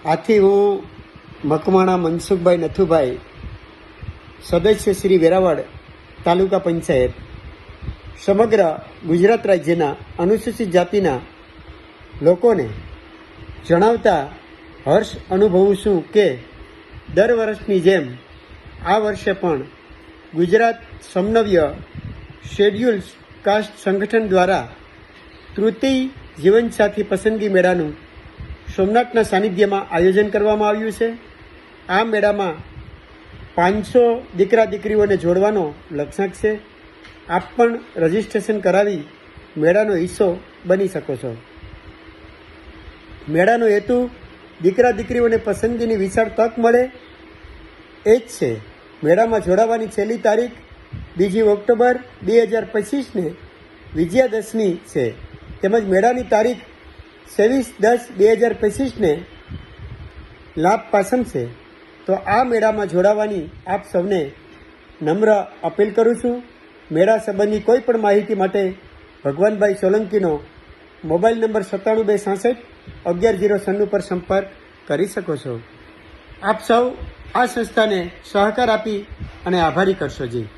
આથી હું મકવાણા મનસુખભાઈ નથુભાઈ, સદસ્ય શ્રી વેરાવળ તાલુકા પંચાયત, સમગ્ર ગુજરાત રાજ્યના અનુસૂચિત જાતિના લોકોને જણાવતા હર્ષ અનુભવું છું કે દર વર્ષની જેમ આ વર્ષે પણ ગુજરાત સમનવ્ય શેડ્યુલ કાસ્ટ સંગઠન દ્વારા તૃતીય જીવનસાથી પસંદગી મેળાનું સોમનાથના સાનિધ્યમાં આયોજન કરવામાં આવ્યું છે. આ મેળામાં 500 દીકરા દીકરીઓને જોડવાનો લક્ષ્યાંક છે. આપ પણ રજીસ્ટ્રેશન કરાવી મેળાનો હિસ્સો બની શકો છો. મેળાનો હેતુ દીકરા દીકરીઓને પસંદગીની વિશાળ તક મળે એ જ છે. મેળામાં જોડાવાની છેલ્લી તારીખ 2 ઓક્ટોબર 2025ને વિજયાદશમી છે, તેમજ મેળાની તારીખ 26/10/2025ને લાભ પાસમ છે. તો આ મેળામાં જોડાવાની આપ સૌને નમ્ર અપીલ કરું છું. મેળા સંબંધી કોઈ પણ માહિતી માટે ભગવાનભાઈ સોલંકીનો મોબાઈલ નંબર 9726611196 પર સંપર્ક કરી શકો છો. આપ સૌ આ સંસ્થાને સહકાર આપી અને આભારી કરશો જી.